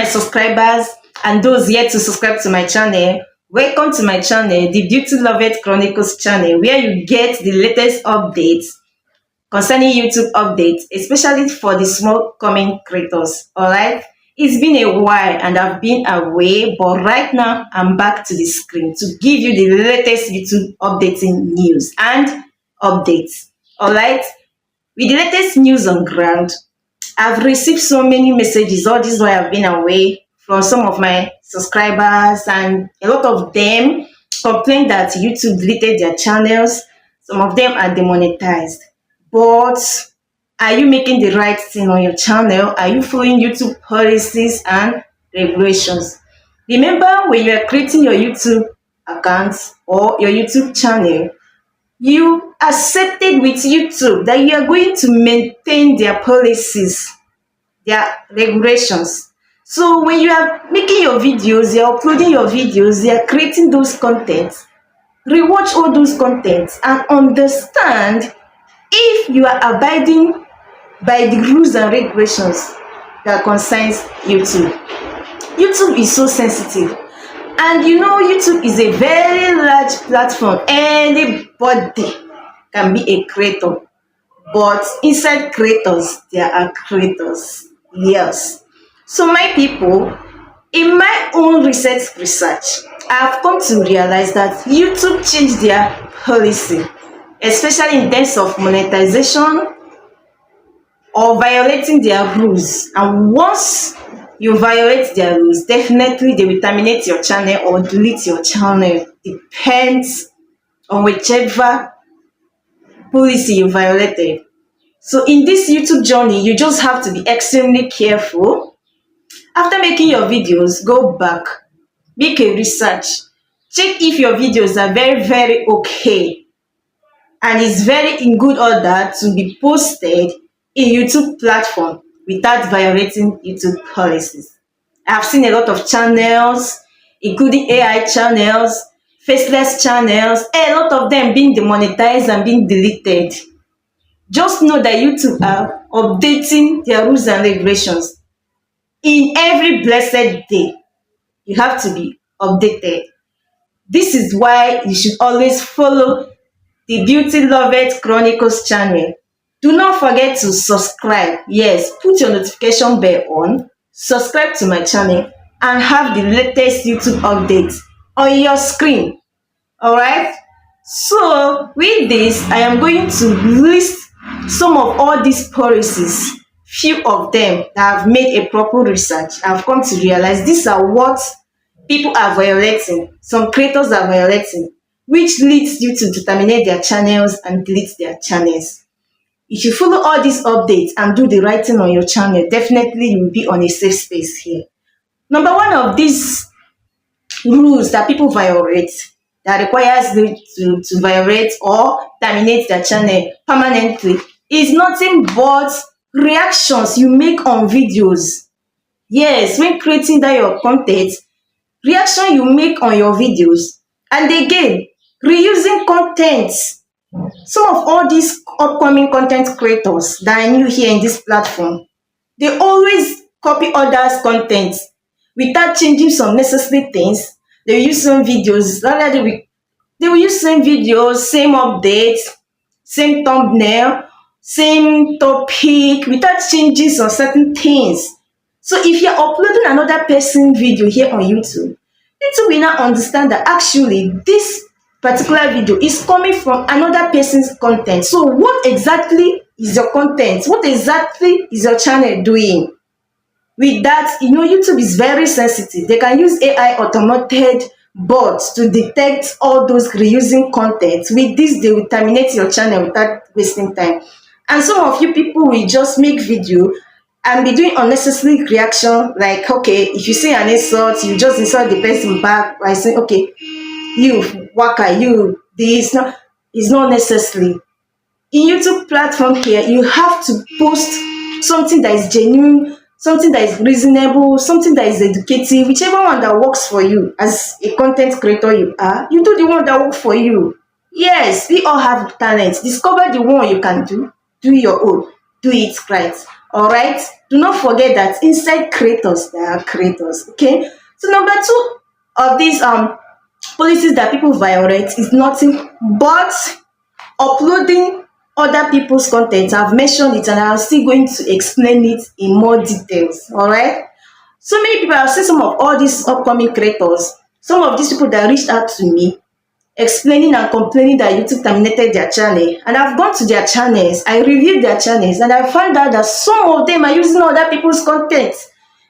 subscribers and those yet to subscribe to my channel. Welcome to my channel, the Beauty Lovett Chronicles channel, where you get the latest updates concerning YouTube updates, especially for the small coming creators. Alright, it's been a while and I've been away, but right now I'm back to the screen to give you the latest YouTube updating news and updates. Alright, with the latest news on ground, I've received so many messages all this while I've been away from some of my subscribers, and a lot of them complained that YouTube deleted their channels. Some of them are demonetized. But are you making the right thing on your channel? Are you following YouTube policies and regulations? Remember, when you are creating your YouTube account or your YouTube channel, you accepted with YouTube that you are going to maintain their policies, their regulations. So when you are making your videos, you are uploading your videos, you are creating those contents, rewatch all those contents and understand if you are abiding by the rules and regulations that concerns YouTube. YouTube is so sensitive. And you know, YouTube is a very large platform. Anybody can be a creator. But inside creators, there are creators. Yes. So my people, in my own research, I've come to realize that YouTube changed their policy, especially in terms of monetization or violating their rules. And once you violate their rules, definitely they will terminate your channel or delete your channel. Depends on whichever policy you violated. So in this YouTube journey, you just have to be extremely careful. After making your videos, go back, make a research, check if your videos are very okay and is very in good order to be posted in YouTube platform without violating YouTube policies. I've seen a lot of channels, including AI channels, faceless channels, a lot of them being demonetized and being deleted. Just know that YouTube are updating their rules and regulations. In every blessed day, you have to be updated. This is why you should always follow the Beauty Lovett Chronicles channel. Do not forget to subscribe. Yes, put your notification bell on, subscribe to my channel, and have the latest YouTube updates on your screen. Alright? So, with this, I am going to list some of all these policies. Few of them that have made a proper research. I've come to realize these are what people are violating. Some creators are violating, which leads you to terminate their channels and delete their channels. If you follow all these updates and do the right thing on your channel, definitely you will be on a safe space here. Number one of these rules that people violate, that requires them to violate or terminate their channel permanently, is nothing but reactions you make on videos. Yes, when creating that your content, reaction you make on your videos. And again, reusing content. Some of all these upcoming content creators that are new here in this platform, they always copy others' content without changing some necessary things. They will use some videos, they will use same videos, same updates, same thumbnail, same topic, without changing some certain things. So if you're uploading another person's video here on YouTube, YouTube will now understand that actually this particular video is coming from another person's content. So what exactly is your content? What exactly is your channel doing? With that, you know, YouTube is very sensitive. They can use AI automated bots to detect all those reusing content. With this, they will terminate your channel without wasting time. And some of you people will just make video and be doing unnecessary reaction, like, okay, if you see an insult, you just insult the person back by saying, okay, you waka, you this. No, it's not necessary. In YouTube platform here, you have to post something that is genuine, something that is reasonable, something that is educative, whichever one that works for you. As a content creator you are, you do the one that works for you. Yes, we all have talents. Discover the one you can do your own, do it right. All right. Do not forget that inside creators, there are creators. Okay. So number two of these policies that people violate is nothing but uploading other people's content. I've mentioned it and I'm still going to explain it in more details. All right. So many people, I've seen some of all these upcoming creators, some of these people that reached out to me explaining and complaining that YouTube terminated their channel. And I've gone to their channels, I reviewed their channels, and I found out that some of them are using other people's content.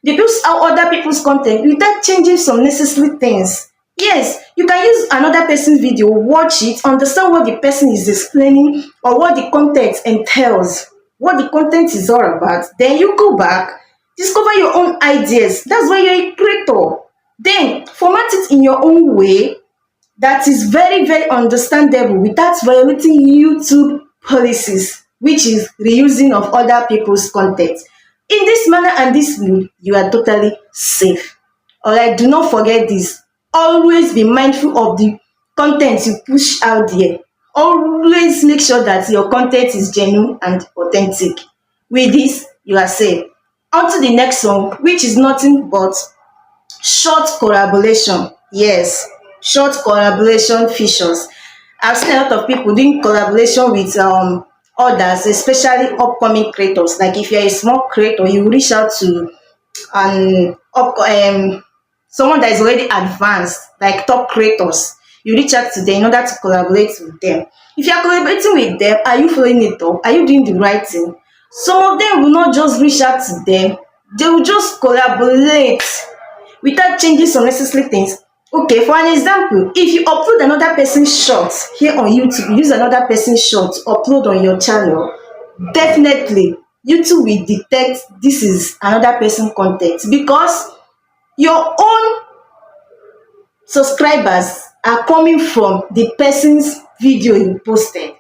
They use other people's content without changing some necessary things. Yes, you can use another person's video, watch it, understand what the person is explaining or what the content entails, what the content is all about. Then you go back, discover your own ideas. That's why you're a creator. Then format it in your own way that is very, very understandable without violating YouTube policies, which is reusing of other people's content. In this manner and this mood, you are totally safe. Alright, do not forget this. Always be mindful of the content you push out there. Always make sure that your content is genuine and authentic. With this, you are safe. On to the next one, which is nothing but short collaboration. Yes, short collaboration features. I've seen a lot of people doing collaboration with others, especially upcoming creators. Like if you're a small creator, you reach out to an someone that is already advanced, like top creators. You reach out to them in order to collaborate with them. If you are collaborating with them, are you following it up? Are you doing the right thing? Some of them will not just reach out to them, they will just collaborate without changing some necessary things. Okay, for an example, if you upload another person's short here on YouTube, you use another person's short to upload on your channel, definitely YouTube will detect this is another person's content because your own subscribers are coming from the person's video you posted.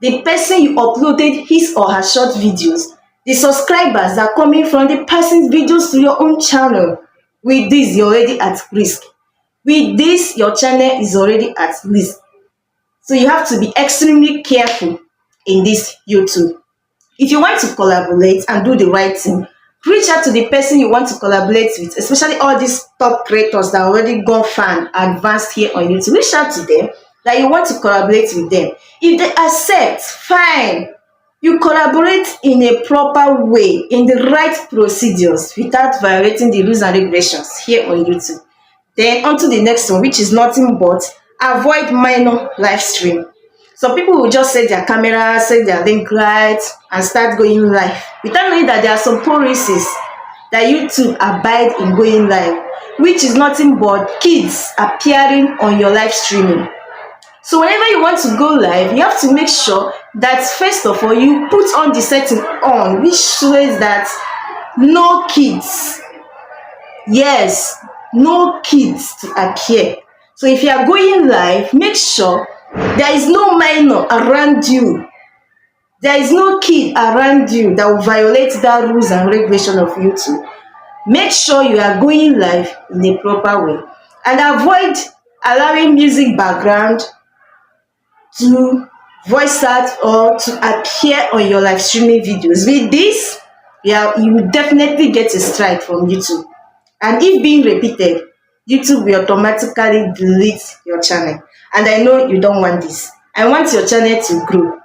The person you uploaded his or her short videos, the subscribers are coming from the person's videos to your own channel. With this, you're already at risk. With this, your channel is already at risk. So you have to be extremely careful in this YouTube. If you want to collaborate and do the right thing, reach out to the person you want to collaborate with, especially all these top creators that already gone fan advanced here on YouTube. Reach out to them that you want to collaborate with them. If they accept, fine. You collaborate in a proper way, in the right procedures, without violating the rules and regulations here on YouTube. Then on to the next one, which is nothing but avoid minor live stream. Some people will just set their camera, set their link right, and start going live without knowing that there are some policies that YouTube abide in going live, which is nothing but kids appearing on your live streaming. So whenever you want to go live, you have to make sure that first of all, you put on the setting on, which shows that no kids. Yes, no kids to appear. So if you are going live, make sure there is no minor around you. There is no kid around you that will violate the rules and regulation of YouTube. Make sure you are going live in a proper way. And avoid allowing music background to voice out or to appear on your live streaming videos. With this, you will definitely get a strike from YouTube. And if being repeated, YouTube will automatically delete your channel. And I know you don't want this. I want your channel to grow.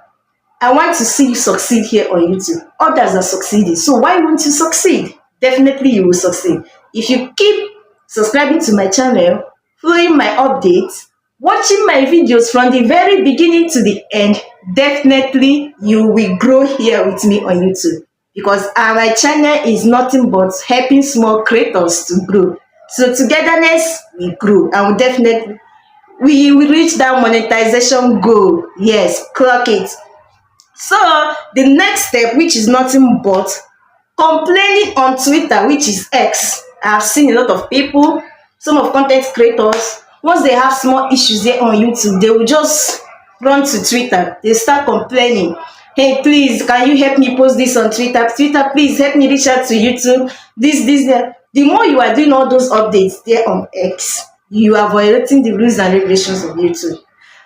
I want to see you succeed here on YouTube. Others are succeeding. So why won't you succeed? Definitely you will succeed. If you keep subscribing to my channel, following my updates, watching my videos from the very beginning to the end, definitely you will grow here with me on YouTube. Because my channel is nothing but helping small creators to grow. So togetherness, we grow. And we will reach that monetization goal. Yes, clock it. So the next step, which is nothing but complaining on Twitter, which is X. I've seen a lot of people, some of content creators, once they have small issues here on YouTube, they will just run to Twitter. They start complaining. Hey, please, can you help me post this on Twitter? Twitter, please help me reach out to YouTube. This, that. The more you are doing all those updates there on X, you are violating the rules and regulations of YouTube.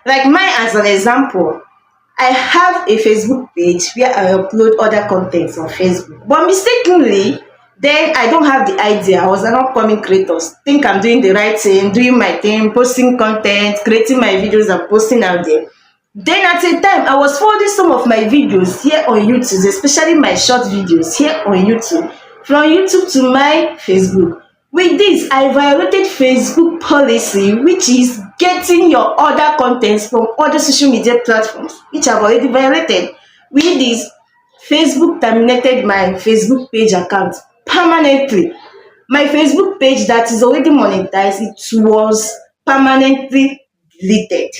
Like mine as an example, I have a Facebook page where I upload other contents on Facebook. But mistakenly, then I don't have the idea. I was an upcoming creator. Think I'm doing the right thing, doing my thing, posting content, creating my videos and posting out there. Then at a time, I was forwarding some of my videos here on YouTube, especially my short videos here on YouTube, from YouTube to my Facebook. With this, I violated Facebook policy, which is getting your other contents from other social media platforms, which I've already violated. With this, Facebook terminated my Facebook page account permanently. My Facebook page that is already monetized, it was permanently deleted.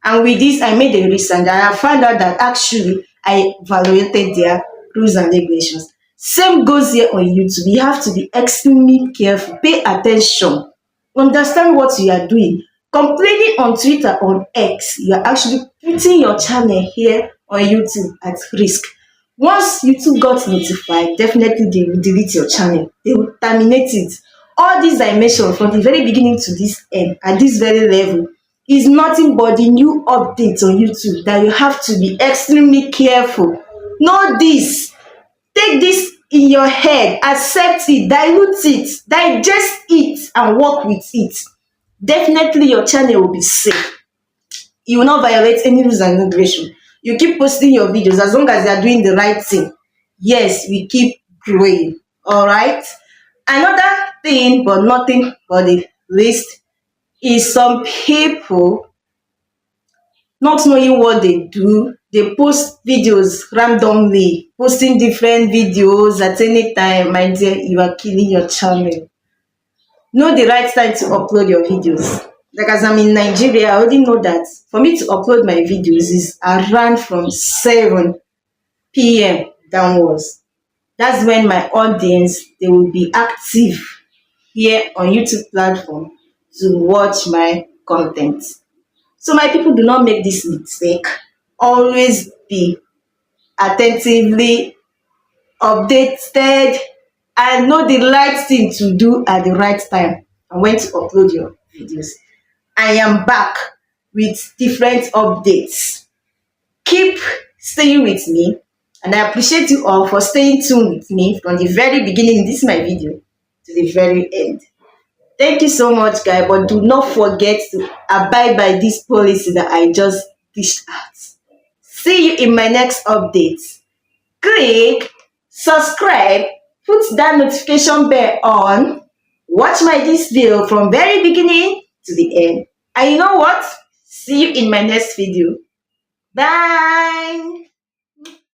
And with this, I made a research and I found out that actually I violated their rules and regulations. Same goes here on YouTube. You have to be extremely careful, pay attention, understand what you are doing. Complaining on Twitter, on X, you are actually putting your channel here on YouTube at risk. Once YouTube got notified, definitely they will delete your channel. They will terminate it. All these I mentioned from the very beginning to this end, at this very level, is nothing but the new updates on YouTube that you have to be extremely careful. Know this. Take this in your head, accept it, dilute it, digest it, and work with it. Definitely your channel will be safe. You will not violate any rules and regulation. You keep posting your videos as long as you are doing the right thing. Yes, we keep growing. All right. Another thing, but nothing but the least, is some people not knowing what they do. They post videos randomly, posting different videos at any time. My dear, you are killing your channel. Know the right time to upload your videos. Like as I'm in Nigeria, I already know that for me to upload my videos is around from 7 p.m. downwards. That's when my audience, they will be active here on YouTube platform to watch my content. So my people, do not make this mistake. Always be attentively updated and know the right thing to do at the right time and when to upload your videos. I am back with different updates. Keep staying with me, and I appreciate you all for staying tuned with me from the very beginning. This is my video to the very end. Thank you so much, guys, but do not forget to abide by this policy that I just dished out. See you in my next update. Click subscribe, put that notification bell on, watch my this video from very beginning to the end. And you know what? See you in my next video. Bye.